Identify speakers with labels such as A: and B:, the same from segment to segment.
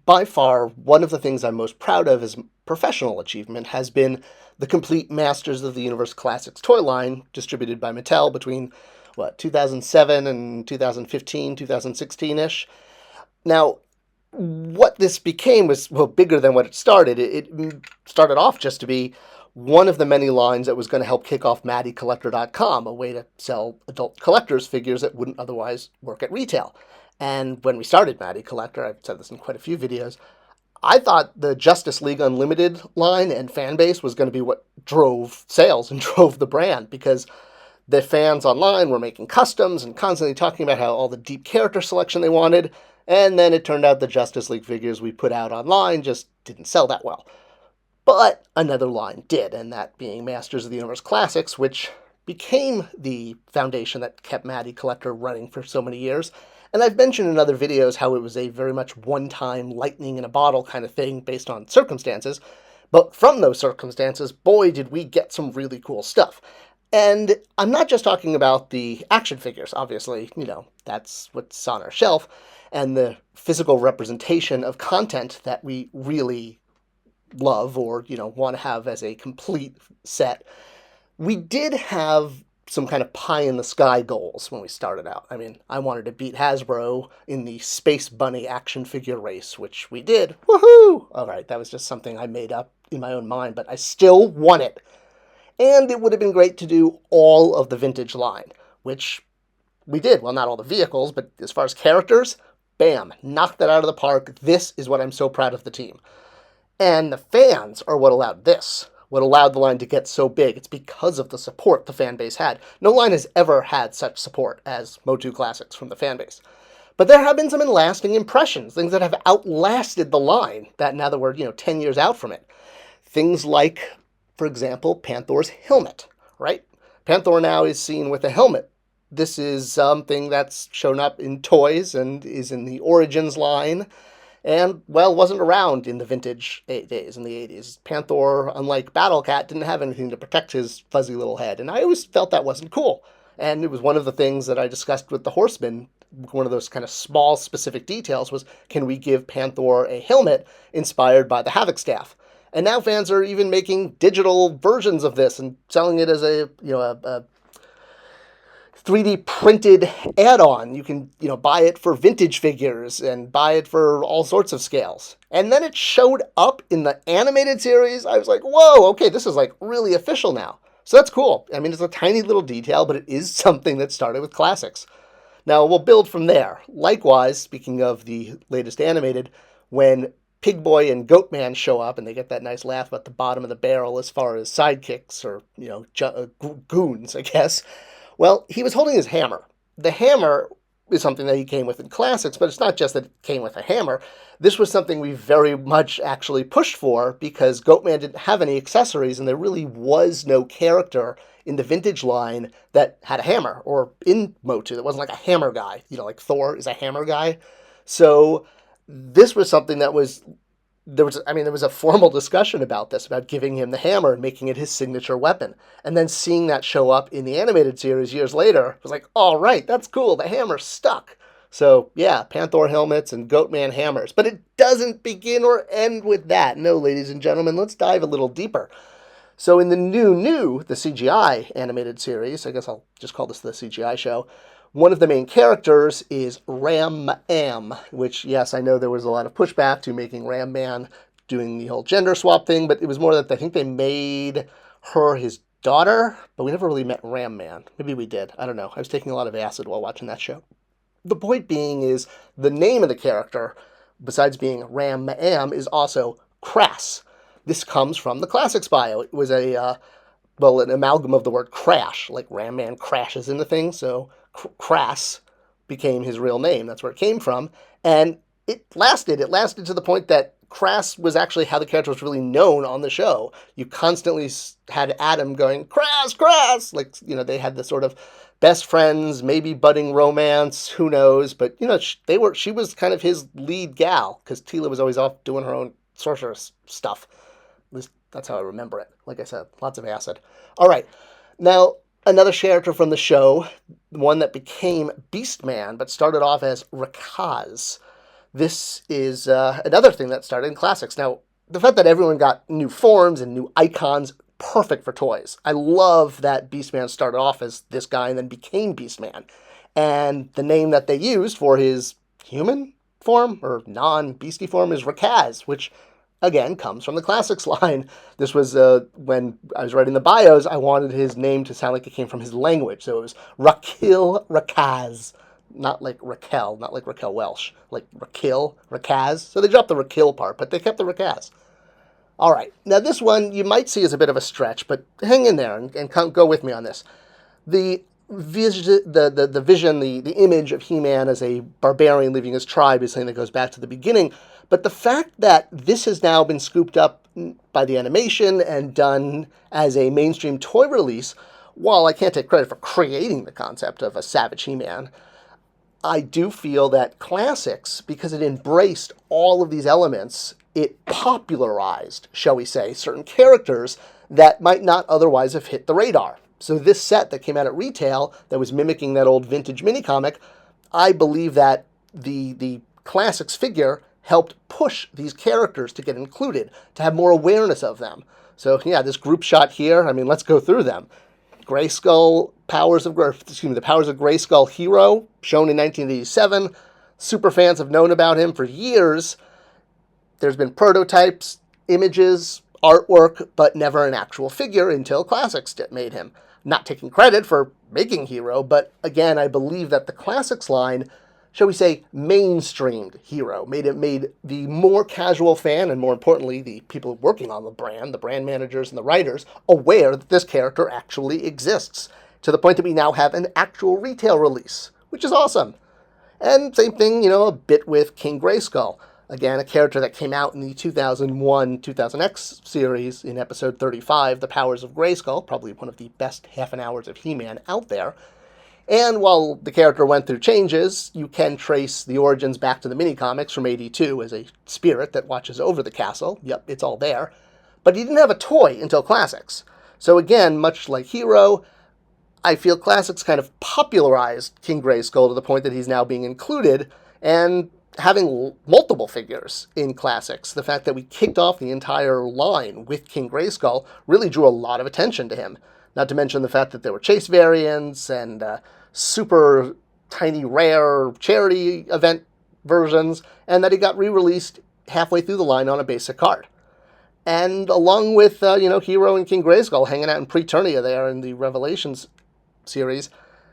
A: by far, one of the things I'm most proud of as professional achievement has been the complete Masters of the Universe Classics toy line distributed by Mattel between, 2007 and 2015, 2016-ish. Now, what this became was, well, bigger than what it started. It started off just to be one of the many lines that was going to help kick off MattyCollector.com, a way to sell adult collectors figures that wouldn't otherwise work at retail. And when we started Matty Collector, I've said this in quite a few videos, I thought the Justice League Unlimited line and fan base was going to be what drove sales and drove the brand, because the fans online were making customs and constantly talking about how all the deep character selection they wanted, and then it turned out the Justice League figures we put out online just didn't sell that well. But another line did, and that being Masters of the Universe Classics, which became the foundation that kept Matty Collector running for so many years. And I've mentioned in other videos how it was a very much one-time lightning in a bottle kind of thing based on circumstances. But from those circumstances, boy, did we get some really cool stuff. And I'm not just talking about the action figures, obviously, that's what's on our shelf, and the physical representation of content that we really love or, want to have as a complete set. We did have some kind of pie-in-the-sky goals when we started out. I mean, I wanted to beat Hasbro in the Space Bunny action figure race, which we did. Woohoo! All right, that was just something I made up in my own mind, but I still won it. And it would have been great to do all of the vintage line, which we did. Well, not all the vehicles, but as far as characters, bam, knocked that out of the park. This is what I'm so proud of the team. And the fans are what allowed this. What allowed the line to get so big. It's because of the support the fan base had. No line has ever had such support as Motu Classics from the fan base. But there have been some lasting impressions, things that have outlasted the line, that now that we're, 10 years out from it. Things like, for example, Panther's helmet, right? Panther now is seen with a helmet. This is something that's shown up in toys and is in the Origins line. And, well, wasn't around in the vintage days in the 80s. Panther, unlike Battle Cat, didn't have anything to protect his fuzzy little head. And I always felt that wasn't cool. And it was one of the things that I discussed with the Horsemen. One of those kind of small, specific details was, can we give Panther a helmet inspired by the Havoc staff? And now fans are even making digital versions of this and selling it as a 3D printed add-on. You can, buy it for vintage figures and buy it for all sorts of scales. And then it showed up in the animated series. I was like, whoa, okay, this is like really official now. So that's cool. I mean, it's a tiny little detail, but it is something that started with classics. Now, we'll build from there. Likewise, speaking of the latest animated, when Pig Boy and Goatman show up and they get that nice laugh at the bottom of the barrel as far as sidekicks or, goons, I guess. Well, he was holding his hammer. The hammer is something that he came with in classics, but it's not just that it came with a hammer. This was something we very much actually pushed for because Goatman didn't have any accessories and there really was no character in the vintage line that had a hammer, or in Motu that wasn't like a hammer guy. Like Thor is a hammer guy. So this was something that there was a formal discussion about this, about giving him the hammer and making it his signature weapon. And then seeing that show up in the animated series years later, was like, all right, that's cool. The hammer stuck. So yeah, Panther helmets and Goatman hammers. But it doesn't begin or end with that. No, ladies and gentlemen, let's dive a little deeper. So in the the CGI animated series, I guess I'll just call this the CGI show, one of the main characters is Ram Am, which, yes, I know there was a lot of pushback to making Ram Man doing the whole gender swap thing, but it was more that I think they made her his daughter, but we never really met Ram Man. Maybe we did. I don't know. I was taking a lot of acid while watching that show. The point being is the name of the character, besides being Ram Am, is also Crass. This comes from the Classics bio. It was an amalgam of the word crash, like Ram Man crashes into things, so Crass became his real name. That's where it came from. And it lasted. It lasted to the point that Crass was actually how the character was really known on the show. You constantly had Adam going, Crass, Crass! Like, they had this sort of best friends, maybe budding romance, who knows. But, she was kind of his lead gal, because Tila was always off doing her own sorceress stuff. At least that's how I remember it. Like I said, lots of acid. All right. Now, another character from the show, one that became Beastman, but started off as Rakaz. This is another thing that started in classics. Now, the fact that everyone got new forms and new icons, perfect for toys. I love that Beastman started off as this guy and then became Beastman. And the name that they used for his human form or non-beastie form is Rakaz, which again comes from the classics line. This was when I was writing the bios, I wanted his name to sound like it came from his language. So it was Rakil Rakaz. Not like Raquel, not like Raquel Welch, like Rakil, Rakaz. So they dropped the Rakil part, but they kept the Rakaz. All right, now this one you might see as a bit of a stretch, but hang in there and go with me on this. The vision, the image of He-Man as a barbarian leaving his tribe is something that goes back to the beginning. But the fact that this has now been scooped up by the animation and done as a mainstream toy release, while I can't take credit for creating the concept of a Savage He-Man, I do feel that classics, because it embraced all of these elements, it popularized, shall we say, certain characters that might not otherwise have hit the radar. So this set that came out at retail that was mimicking that old vintage mini-comic, I believe that the classics figure helped push these characters to get included, to have more awareness of them. So yeah, this group shot here, I mean, let's go through them. Grayskull the Powers of Grayskull Hero, shown in 1987. Super fans have known about him for years. There's been prototypes, images, artwork, but never an actual figure until Classics made him. Not taking credit for making Hero, but again, I believe that the Classics line, shall we say, mainstreamed Hero, made the more casual fan, and more importantly, the people working on the brand managers and the writers, aware that this character actually exists, to the point that we now have an actual retail release, which is awesome. And same thing, a bit with King Grayskull. Again, a character that came out in the 2001-2000X series in episode 35, The Powers of Grayskull, probably one of the best half an hours of He-Man out there. And while the character went through changes, you can trace the origins back to the mini-comics from 82 as a spirit that watches over the castle. Yep, it's all there. But he didn't have a toy until Classics. So again, much like Hero, I feel Classics kind of popularized King Grayskull to the point that he's now being included, and having multiple figures in Classics, the fact that we kicked off the entire line with King Grayskull really drew a lot of attention to him. Not to mention the fact that there were chase variants and super tiny rare charity event versions, and that he got re-released halfway through the line on a basic card. And along with, Hero and King Grayskull hanging out in Preternia there in the Revelations series,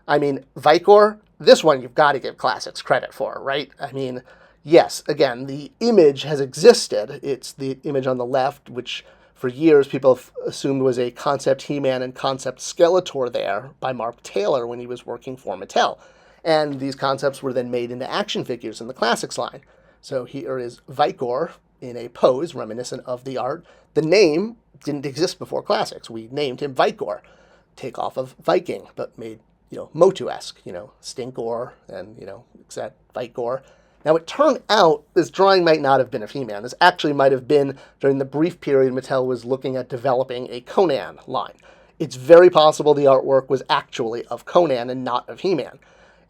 A: I mean, Vicor, this one you've got to give Classics credit for, right? I mean, yes, again, the image has existed. It's the image on the left, which for years people assumed was a concept He-Man and concept Skeletor there by Mark Taylor when he was working for Mattel. And these concepts were then made into action figures in the Classics line. So here is Vicor in a pose reminiscent of the art. The name didn't exist before Classics. We named him Vicor, take off of Viking, but made Motu-esque, Stinkor, and, that Vicor. Now, it turned out this drawing might not have been of He-Man. This actually might have been during the brief period Mattel was looking at developing a Conan line. It's very possible the artwork was actually of Conan and not of He-Man.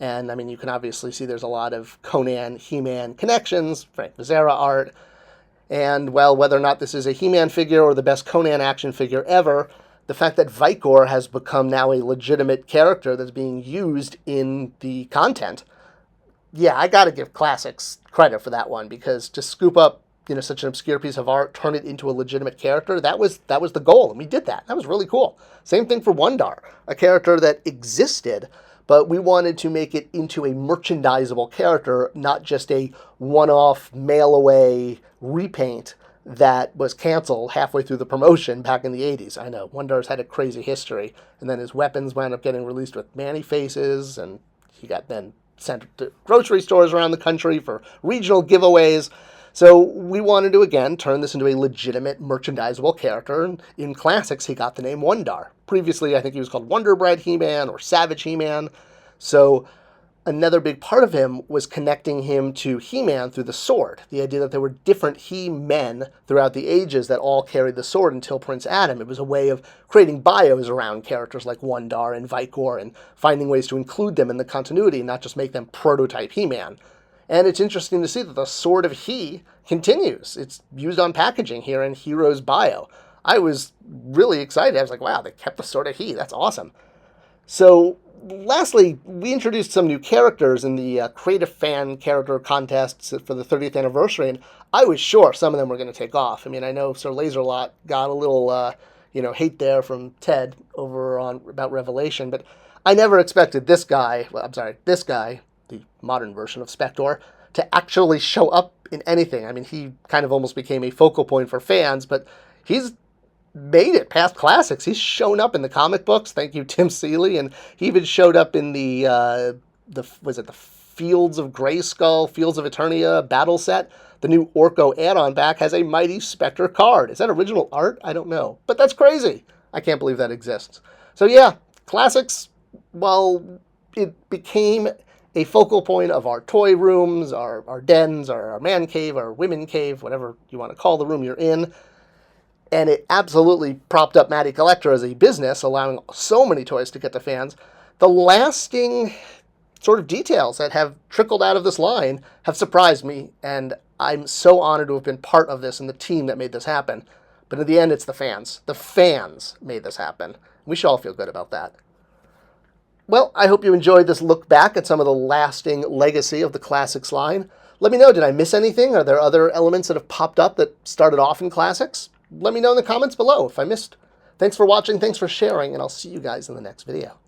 A: And, I mean, you can obviously see there's a lot of Conan, He-Man connections, Frank Mazzara art. And, well, whether or not this is a He-Man figure or the best Conan action figure ever, the fact that Vicor has become now a legitimate character that's being used in the content, yeah, I got to give Classics credit for that one, because to scoop up, such an obscure piece of art, turn it into a legitimate character, that was the goal, and we did that. That was really cool. Same thing for Wondar, a character that existed, but we wanted to make it into a merchandisable character, not just a one-off, mail-away repaint that was canceled halfway through the promotion back in the 80s. I know, Wondar's had a crazy history, and then his weapons wound up getting released with Manny faces, and he got then sent to grocery stores around the country for regional giveaways. So we wanted to, again, turn this into a legitimate merchandisable character, and in Classics he got the name Wondar. Previously, I think he was called Wonder Bread He-Man or Savage He-Man. So another big part of him was connecting him to He-Man through the sword. The idea that there were different He-Men throughout the ages that all carried the sword until Prince Adam. It was a way of creating bios around characters like Wondar and Vicor and finding ways to include them in the continuity, not just make them prototype He-Man. And it's interesting to see that the Sword of He continues. It's used on packaging here in Hero's Bio. I was really excited. I was like, wow, they kept the Sword of He. That's awesome. So, lastly, we introduced some new characters in the Creative Fan Character Contests for the 30th anniversary, and I was sure some of them were going to take off. I mean, I know Sir Laserlot got a little, hate there from Ted over on about Revelation, but I never expected this guy, the modern version of Spector, to actually show up in anything. I mean, he kind of almost became a focal point for fans, but he's made it past classics. He's shown up in the comic books. Thank you, Tim Seeley, and he even showed up in the Fields of Grayskull, Fields of Eternia battle set. The new Orko add-on pack has a Mighty Spectre card. Is that original art? I don't know, but that's crazy. I can't believe that exists. So yeah, classics. Well, it became a focal point of our toy rooms, our dens, our man cave, our women cave, whatever you want to call the room you're in. And it absolutely propped up Matty Collector as a business, allowing so many toys to get to fans. The lasting sort of details that have trickled out of this line have surprised me, and I'm so honored to have been part of this and the team that made this happen. But in the end, it's the fans. The fans made this happen. We should all feel good about that. Well, I hope you enjoyed this look back at some of the lasting legacy of the Classics line. Let me know, did I miss anything? Are there other elements that have popped up that started off in Classics? Let me know in the comments below if I missed. Thanks for watching, thanks for sharing, and I'll see you guys in the next video.